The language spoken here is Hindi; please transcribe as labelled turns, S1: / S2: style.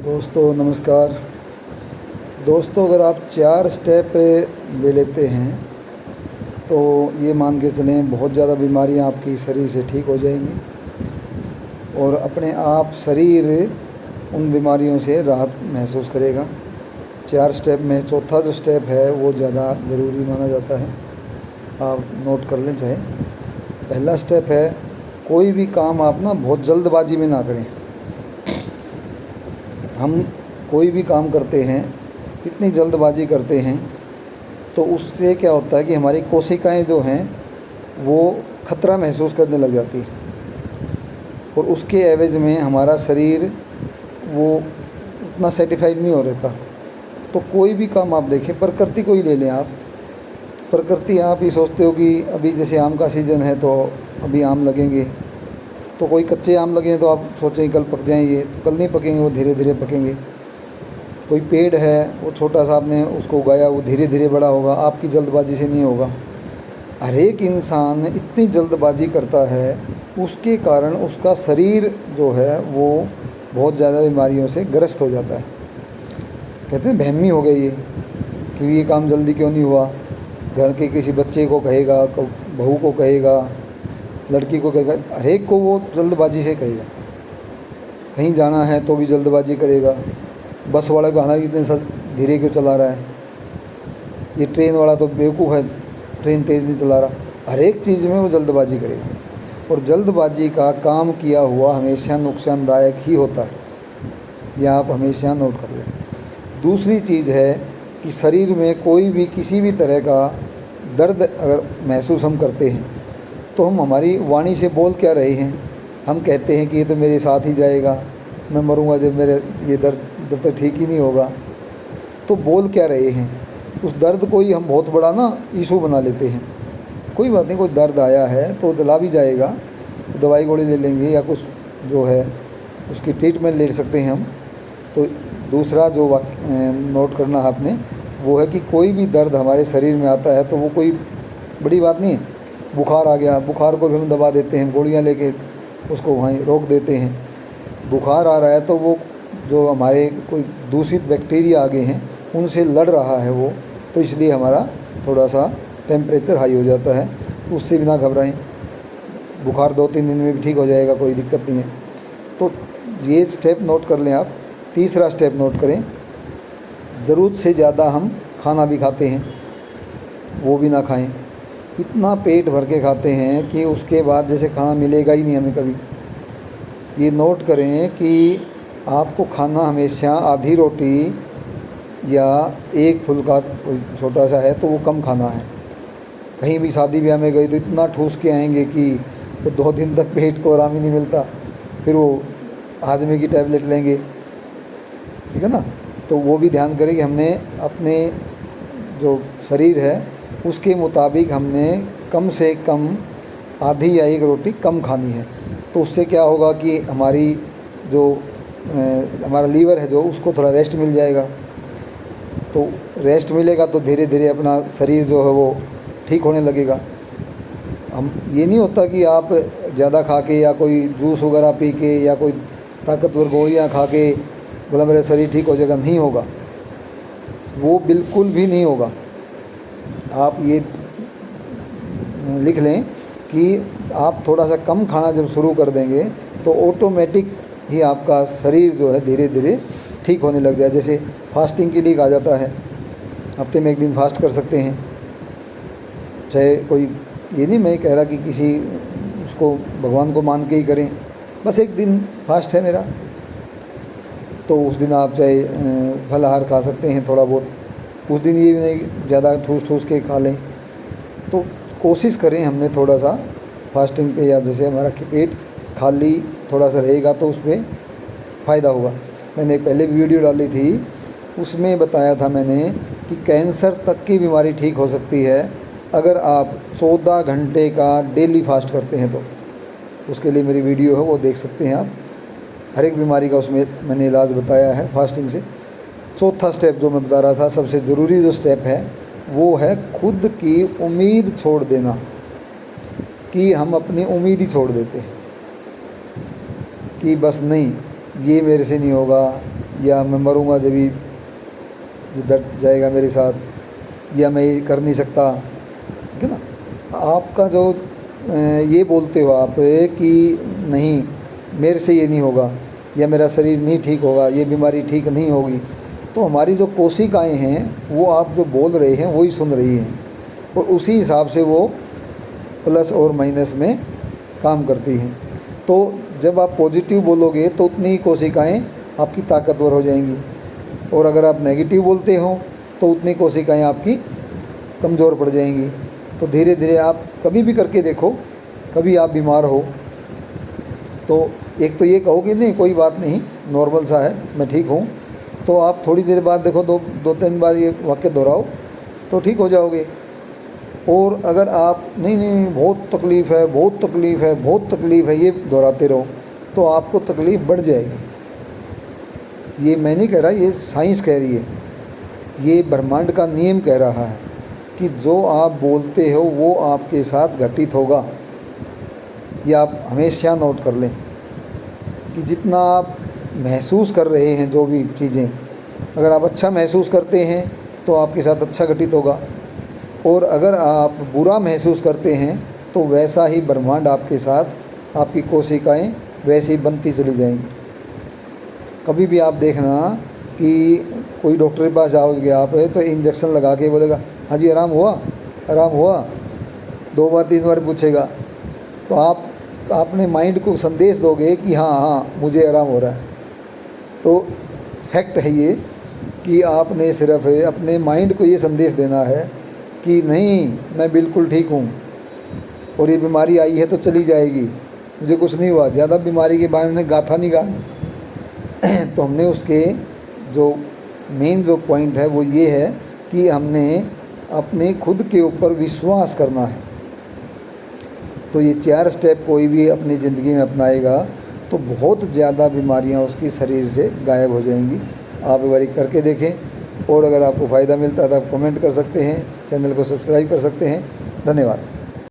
S1: दोस्तों नमस्कार। दोस्तों अगर आप 4 स्टेप ले लेते हैं तो ये मान के चलें बहुत ज़्यादा बीमारियां आपकी शरीर से ठीक हो जाएंगी और अपने आप शरीर उन बीमारियों से राहत महसूस करेगा। 4 स्टेप में चौथा जो स्टेप है वो ज़्यादा ज़रूरी माना जाता है, आप नोट कर लें चाहे। पहला स्टेप है, कोई भी काम आप ना बहुत जल्दबाजी में ना करें। हम कोई भी काम करते हैं, इतनी जल्दबाजी करते हैं तो उससे क्या होता है कि हमारी कोशिकाएं जो हैं वो ख़तरा महसूस करने लग जाती है और उसके एवज में हमारा शरीर वो उतना सेटिस्फाइड नहीं हो रहता। तो कोई भी काम आप देखें, प्रकृति को ही ले लें आप। प्रकृति आप ही सोचते हो कि अभी जैसे आम का सीज़न है तो अभी आम लगेंगे, तो कोई कच्चे आम लगे तो आप सोचें कल पक जाएंगे, तो कल नहीं पकेंगे, वो धीरे धीरे पकेंगे। कोई पेड़ है वो छोटा सा आपने उसको उगाया, वो धीरे धीरे बड़ा होगा, आपकी जल्दबाजी से नहीं होगा। हर एक इंसान इतनी जल्दबाजी करता है, उसके कारण उसका शरीर जो है वो बहुत ज़्यादा बीमारियों से ग्रस्त हो जाता है। कहते हैं बहमी हो गई ये कि ये काम जल्दी क्यों नहीं हुआ। घर के किसी बच्चे को कहेगा, बहू को कहेगा, लड़की को कहेगा, हर एक को वो जल्दबाजी से कहेगा। कहीं जाना है तो भी जल्दबाजी करेगा। बस वाला को आना इतने धीरे क्यों चला रहा है, ये ट्रेन वाला तो बेवकूफ़ है, ट्रेन तेज़ नहीं चला रहा। हर एक चीज़ में वो जल्दबाजी करेगा और जल्दबाजी का काम किया हुआ हमेशा नुकसानदायक ही होता है, यह आप हमेशा नोट कर लें। दूसरी चीज़ है कि शरीर में कोई भी किसी भी तरह का दर्द अगर महसूस हम करते हैं तो हम हमारी वाणी से बोल क्या रहे हैं। हम कहते हैं कि ये तो मेरे साथ ही जाएगा, मैं मरूंगा जब मेरे ये दर्द जब तक ठीक ही नहीं होगा। तो बोल क्या रहे हैं, उस दर्द को ही हम बहुत बड़ा ना इशू बना लेते हैं। कोई बात नहीं, कोई दर्द आया है तो जला भी जाएगा, दवाई गोली ले लेंगे या कुछ जो है उसकी ट्रीटमेंट ले सकते हैं हम। तो दूसरा जो नोट करना है आपने वो है कि कोई भी दर्द हमारे शरीर में आता है तो वो कोई बड़ी बात नहीं है। बुखार आ गया, बुखार को भी हम दबा देते हैं, गोलियां लेके उसको वहीं रोक देते हैं। बुखार आ रहा है तो वो जो हमारे कोई दूषित बैक्टीरिया आ गए हैं उनसे लड़ रहा है वो, तो इसलिए हमारा थोड़ा सा टेम्परेचर हाई हो जाता है। उससे भी ना घबराएं, बुखार 2-3 दिन में भी ठीक हो जाएगा, कोई दिक्कत नहीं है। तो ये स्टेप नोट कर लें आप। तीसरा स्टेप नोट करें, ज़रूरत से ज़्यादा हम खाना भी खाते हैं, वो भी ना खाएं। इतना पेट भर के खाते हैं कि उसके बाद जैसे खाना मिलेगा ही नहीं हमें कभी। ये नोट करें कि आपको खाना हमेशा आधी रोटी या एक फुल्का कोई छोटा सा है तो वो कम खाना है। कहीं भी शादी ब्याह में गए तो इतना ठूस के आएंगे कि वो 2 दिन तक पेट को आराम ही नहीं मिलता, फिर वो हाजमे की टैबलेट लेंगे, ठीक है ना। तो वो भी ध्यान करें कि हमने अपने जो शरीर है उसके मुताबिक हमने कम से कम आधी या एक रोटी कम खानी है। तो उससे क्या होगा कि हमारी जो हमारा लीवर है जो उसको थोड़ा रेस्ट मिल जाएगा। तो रेस्ट मिलेगा तो धीरे धीरे अपना शरीर जो है वो ठीक होने लगेगा। हम ये नहीं होता कि आप ज़्यादा खा के या कोई जूस वगैरह पी के या कोई ताकतवर गोलियाँ खा के बोला मेरा शरीर ठीक हो जाएगा, नहीं होगा, वो बिल्कुल भी नहीं होगा। आप ये लिख लें कि आप थोड़ा सा कम खाना जब शुरू कर देंगे तो ऑटोमेटिक ही आपका शरीर जो है धीरे धीरे ठीक होने लग जाए। जैसे फास्टिंग के लिए कहा जाता है, हफ्ते में 1 दिन फास्ट कर सकते हैं। चाहे कोई, ये नहीं मैं कह रहा कि किसी उसको भगवान को मान के ही करें, बस 1 दिन फास्ट है मेरा तो उस दिन आप चाहे फलाहार खा सकते हैं थोड़ा बहुत। उस दिन ये भी नहीं ज़्यादा ठूस के खा लें। तो कोशिश करें हमने थोड़ा सा फास्टिंग पे, या जैसे हमारा पेट खाली थोड़ा सा रहेगा तो उस पर फ़ायदा होगा। मैंने पहले वीडियो डाली थी, उसमें बताया था मैंने कि कैंसर तक की बीमारी ठीक हो सकती है अगर आप 14 घंटे का डेली फास्ट करते हैं। तो उसके लिए मेरी वीडियो है, वो देख सकते हैं आप। हर एक बीमारी का उसमें मैंने इलाज बताया है फास्टिंग से। चौथा स्टेप जो मैं बता रहा था, सबसे ज़रूरी जो स्टेप है वो है खुद की उम्मीद छोड़ देना। कि हम अपनी उम्मीद ही छोड़ देते हैं कि बस नहीं, ये मेरे से नहीं होगा, या मैं मरूँगा जब भी ये दर्द जाएगा मेरे साथ, या मैं ये कर नहीं सकता, ठीक है ना। आपका जो ये बोलते हो आप कि नहीं मेरे से ये नहीं होगा, या मेरा शरीर नहीं ठीक होगा, ये बीमारी ठीक नहीं होगी, तो हमारी जो कोशिकाएं हैं वो आप जो बोल रहे हैं वही सुन रही हैं, और उसी हिसाब से वो प्लस और माइनस में काम करती हैं। तो जब आप पॉजिटिव बोलोगे तो उतनी ही कोशिकाएं आपकी ताकतवर हो जाएंगी, और अगर आप नेगेटिव बोलते हो तो उतनी कोशिकाएं आपकी कमज़ोर पड़ जाएंगी। तो धीरे धीरे आप कभी भी करके देखो, कभी आप बीमार हो तो एक तो ये कहो कि नहीं कोई बात नहीं, नॉर्मल सा है, मैं ठीक हूँ, तो आप थोड़ी देर बाद देखो, दो तीन बार ये वाक्य दोहराओ तो ठीक हो जाओगे। और अगर आप नहीं नहीं बहुत तकलीफ़ है, बहुत तकलीफ़ है, बहुत तकलीफ़ है, ये दोहराते रहो तो आपको तकलीफ़ बढ़ जाएगी। ये मैं नहीं कह रहा, ये साइंस कह रही है, ये ब्रह्मांड का नियम कह रहा है कि जो आप बोलते हो वो आपके साथ घटित होगा। ये आप हमेशा नोट कर लें कि जितना आप महसूस कर रहे हैं जो भी चीज़ें, अगर आप अच्छा महसूस करते हैं तो आपके साथ अच्छा घटित होगा, और अगर आप बुरा महसूस करते हैं तो वैसा ही ब्रह्मांड आपके साथ, आपकी कोशिकाएं वैसे ही बनती चली जाएंगी। कभी भी आप देखना कि कोई डॉक्टर के पास जाओगे आप तो इंजेक्शन लगा के बोलेगा हाँ जी आराम हुआ, आराम हुआ, 2 बार 3 बार पूछेगा, तो आप अपने माइंड को संदेश दोगे कि हाँ हाँ मुझे आराम हो रहा है। तो फैक्ट है ये कि आपने सिर्फ अपने माइंड को ये संदेश देना है कि नहीं मैं बिल्कुल ठीक हूँ, और ये बीमारी आई है तो चली जाएगी, मुझे कुछ नहीं हुआ, ज़्यादा बीमारी के बारे में गाथा नहीं गानी। तो हमने उसके जो मेन जो पॉइंट है वो ये है कि हमने अपने खुद के ऊपर विश्वास करना है। तो ये 4 स्टेप कोई भी अपनी ज़िंदगी में अपनाएगा तो बहुत ज़्यादा बीमारियां उसकी शरीर से गायब हो जाएंगी। आप एक बार करके देखें, और अगर आपको फ़ायदा मिलता है तो आप कमेंट कर सकते हैं, चैनल को सब्सक्राइब कर सकते हैं। धन्यवाद।